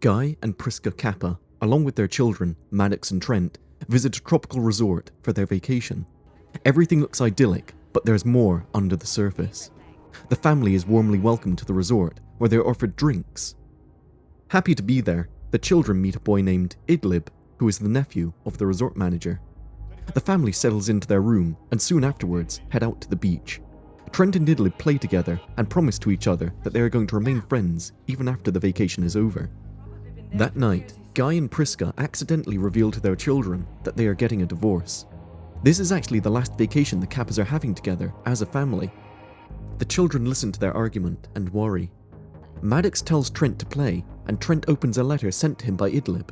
Guy and Priska Kappa, along with their children, Maddox and Trent, visit a tropical resort for their vacation. Everything looks idyllic, but there's more under the surface. The family is warmly welcomed to the resort, where they're offered drinks. Happy to be there, the children meet a boy named Idlib, who is the nephew of the resort manager. The family settles into their room and soon afterwards head out to the beach. Trent and Idlib play together and promise to each other that they are going to remain friends even after the vacation is over. That night, Guy and Priska accidentally reveal to their children that they are getting a divorce. This is actually the last vacation the Kappas are having together as a family. The children listen to their argument and worry. Maddox tells Trent to play, and Trent opens a letter sent to him by Idlib.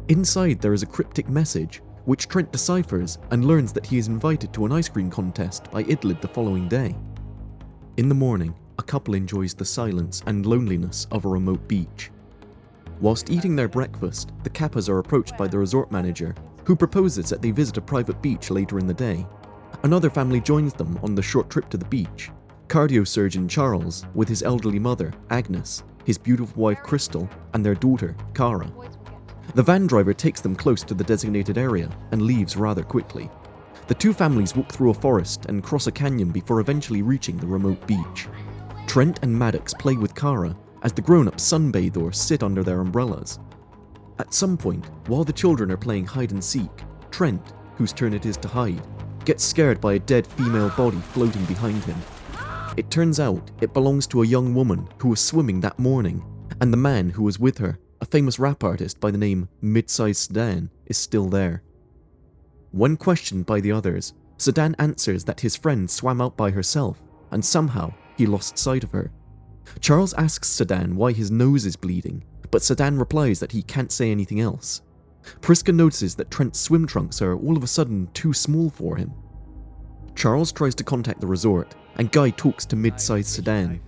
Inside there is a cryptic message, which Trent deciphers and learns that he is invited to an ice cream contest by Idlib the following day. In the morning, a couple enjoys the silence and loneliness of a remote beach. Whilst eating their breakfast, the Kappas are approached by the resort manager, who proposes that they visit a private beach later in the day. Another family joins them on the short trip to the beach. Cardio surgeon Charles, with his elderly mother, Agnes, his beautiful wife Crystal, and their daughter, Cara. The van driver takes them close to the designated area and leaves rather quickly. The two families walk through a forest and cross a canyon before eventually reaching the remote beach. Trent and Maddox play with Cara as the grown-ups sunbathe or sit under their umbrellas. At some point, while the children are playing hide and seek, Trent, whose turn it is to hide, gets scared by a dead female body floating behind him. It turns out it belongs to a young woman who was swimming that morning, and the man who was with her, a famous rap artist by the name Midsize Sedan, is still there. When questioned by the others, Sedan answers that his friend swam out by herself, and somehow he lost sight of her. Charles asks Sedan why his nose is bleeding, but Sedan replies that he can't say anything else. Priska notices that Trent's swim trunks are all of a sudden too small for him. Charles tries to contact the resort, and Guy talks to Midsize Sedan.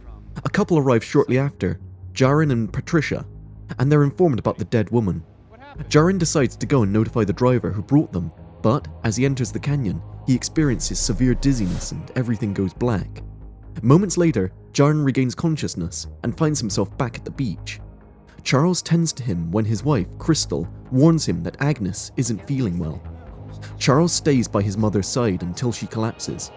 A couple arrive shortly after, Jaren and Patricia, and they're informed about the dead woman. Jaren decides to go and notify the driver who brought them, but as he enters the canyon, he experiences severe dizziness and everything goes black. Moments later, Jaren regains consciousness and finds himself back at the beach. Charles tends to him when his wife, Crystal, warns him that Agnes isn't feeling well. Charles stays by his mother's side until she collapses.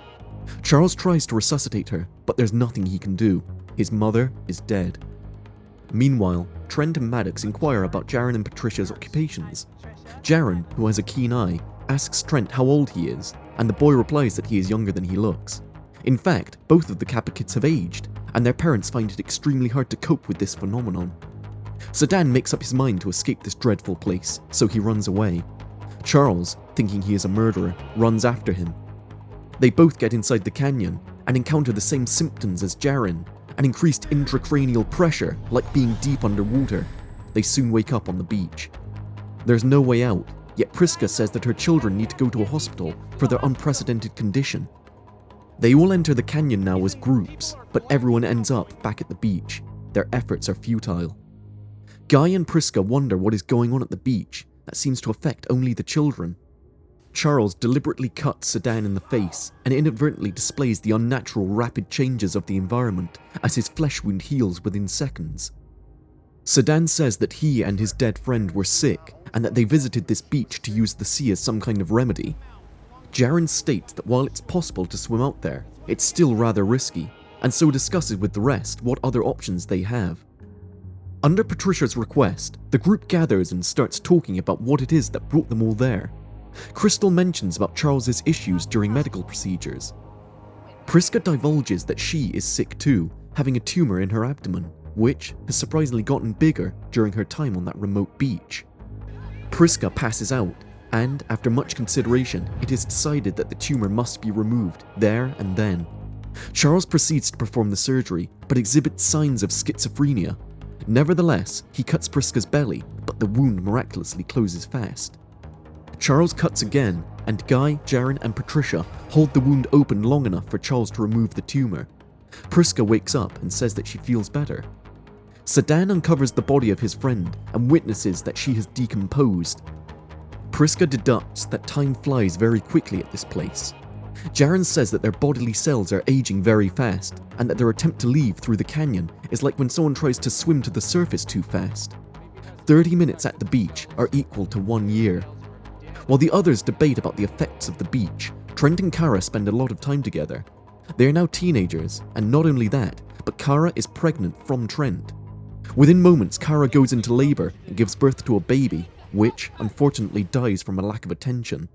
Charles tries to resuscitate her, but there's nothing he can do. His mother is dead. Meanwhile, Trent and Maddox inquire about Jaren and Patricia's occupations. Jaren, who has a keen eye, asks Trent how old he is, and the boy replies that he is younger than he looks. In fact, both of the Kappa kids have aged, and their parents find it extremely hard to cope with this phenomenon. Sedan makes up his mind to escape this dreadful place, so he runs away. Charles, thinking he is a murderer, runs after him. They both get inside the canyon and encounter the same symptoms as Jaren, an increased intracranial pressure like being deep underwater. They soon wake up on the beach. There's no way out, yet Priska says that her children need to go to a hospital for their unprecedented condition. They all enter the canyon now as groups, but everyone ends up back at the beach. Their efforts are futile. Guy and Priska wonder what is going on at the beach that seems to affect only the children. Charles deliberately cuts Sedan in the face and inadvertently displays the unnatural rapid changes of the environment as his flesh wound heals within seconds. Sedan says that he and his dead friend were sick and that they visited this beach to use the sea as some kind of remedy. Jaren states that while it's possible to swim out there, it's still rather risky, and so discusses with the rest what other options they have. Under Patricia's request, the group gathers and starts talking about what it is that brought them all there. Crystal mentions about Charles's issues during medical procedures. Priska divulges that she is sick too, having a tumor in her abdomen, which has surprisingly gotten bigger during her time on that remote beach. Priska passes out, and after much consideration, it is decided that the tumor must be removed there and then. Charles proceeds to perform the surgery, but exhibits signs of schizophrenia. Nevertheless, he cuts Priska's belly, but the wound miraculously closes fast. Charles cuts again, and Guy, Jaren, and Patricia hold the wound open long enough for Charles to remove the tumor. Priska wakes up and says that she feels better. Sedan uncovers the body of his friend and witnesses that she has decomposed. Priska deducts that time flies very quickly at this place. Jaren says that their bodily cells are aging very fast, and that their attempt to leave through the canyon is like when someone tries to swim to the surface too fast. 30 minutes at the beach are equal to 1 year. While the others debate about the effects of the beach, Trent and Kara spend a lot of time together. They are now teenagers, and not only that, but Kara is pregnant from Trent. Within moments, Kara goes into labour and gives birth to a baby, which unfortunately dies from a lack of attention.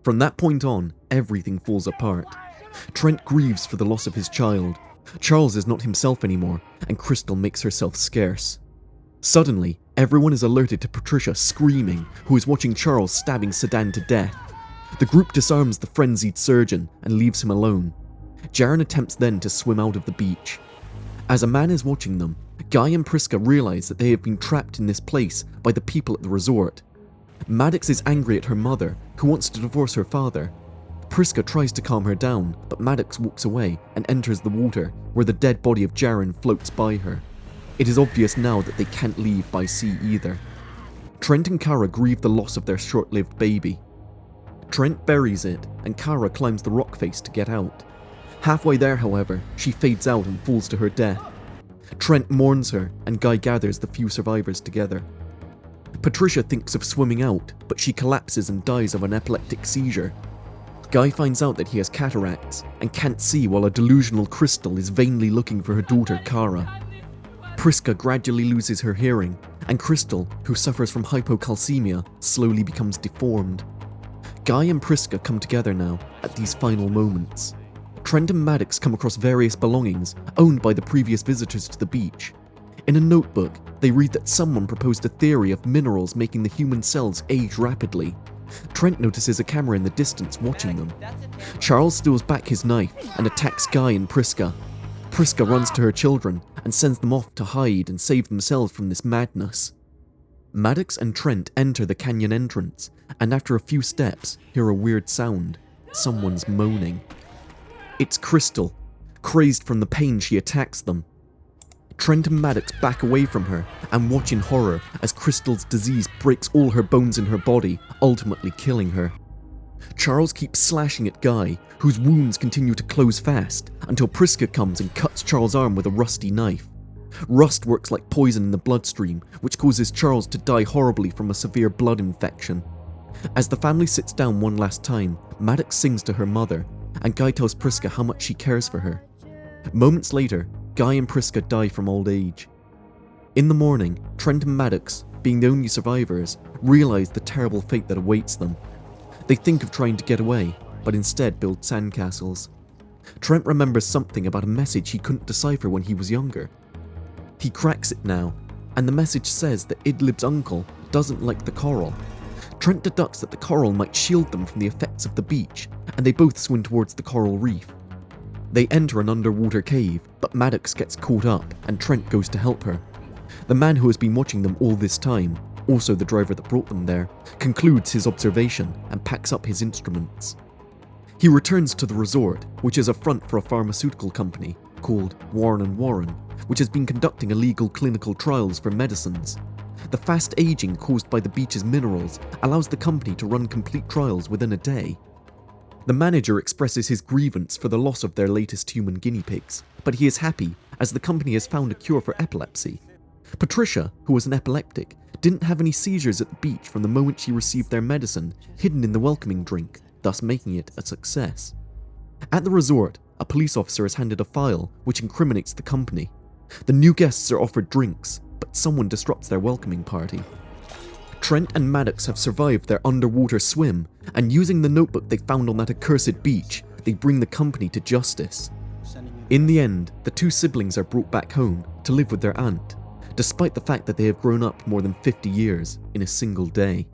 From that point on, everything falls apart. Trent grieves for the loss of his child. Charles is not himself anymore, and Crystal makes herself scarce. Suddenly, everyone is alerted to Patricia screaming, who is watching Charles stabbing Sedan to death. The group disarms the frenzied surgeon and leaves him alone. Jaren attempts then to swim out of the beach. As a man is watching them, Guy and Priska realize that they have been trapped in this place by the people at the resort. Maddox is angry at her mother, who wants to divorce her father. Priska tries to calm her down, but Maddox walks away and enters the water, where the dead body of Jaren floats by her. It is obvious now that they can't leave by sea either. Trent and Kara grieve the loss of their short-lived baby. Trent buries it, and Kara climbs the rock face to get out. Halfway there, however, she fades out and falls to her death. Trent mourns her, and Guy gathers the few survivors together. Patricia thinks of swimming out, but she collapses and dies of an epileptic seizure. Guy finds out that he has cataracts and can't see, while a delusional Crystal is vainly looking for her daughter Kara. Priska gradually loses her hearing, and Crystal, who suffers from hypocalcemia, slowly becomes deformed. Guy and Priska come together now at these final moments. Trent and Maddox come across various belongings owned by the previous visitors to the beach. In a notebook, they read that someone proposed a theory of minerals making the human cells age rapidly. Trent notices a camera in the distance watching them. Charles steals back his knife and attacks Guy and Priska. Priska runs to her children and sends them off to hide and save themselves from this madness. Maddox and Trent enter the canyon entrance, and after a few steps, hear a weird sound. Someone's moaning. It's Crystal. Crazed from the pain, she attacks them. Trent and Maddox back away from her and watch in horror as Crystal's disease breaks all her bones in her body, ultimately killing her. Charles keeps slashing at Guy, whose wounds continue to close fast, until Priska comes and cuts Charles' arm with a rusty knife. Rust works like poison in the bloodstream, which causes Charles to die horribly from a severe blood infection. As the family sits down one last time, Maddox sings to her mother, and Guy tells Priska how much she cares for her. Moments later, Guy and Priska die from old age. In the morning, Trent and Maddox, being the only survivors, realize the terrible fate that awaits them. They think of trying to get away, but instead build sandcastles. Trent remembers something about a message he couldn't decipher when he was younger. He cracks it now, and the message says that Idlib's uncle doesn't like the coral. Trent deducts that the coral might shield them from the effects of the beach, and they both swim towards the coral reef. They enter an underwater cave, but Maddox gets caught up and Trent goes to help her. The man who has been watching them all this time, also the driver that brought them there, concludes his observation and packs up his instruments. He returns to the resort, which is a front for a pharmaceutical company called Warren & Warren, which has been conducting illegal clinical trials for medicines. The fast aging caused by the beach's minerals allows the company to run complete trials within a day. The manager expresses his grievance for the loss of their latest human guinea pigs, but he is happy as the company has found a cure for epilepsy. Patricia, who was an epileptic, didn't have any seizures at the beach from the moment she received their medicine hidden in the welcoming drink, thus making it a success. At the resort, a police officer is handed a file which incriminates the company. The new guests are offered drinks, but someone disrupts their welcoming party. Trent and Maddox have survived their underwater swim, and using the notebook they found on that accursed beach, they bring the company to justice. In the end, the two siblings are brought back home to live with their aunt, despite the fact that they have grown up more than 50 years in a single day.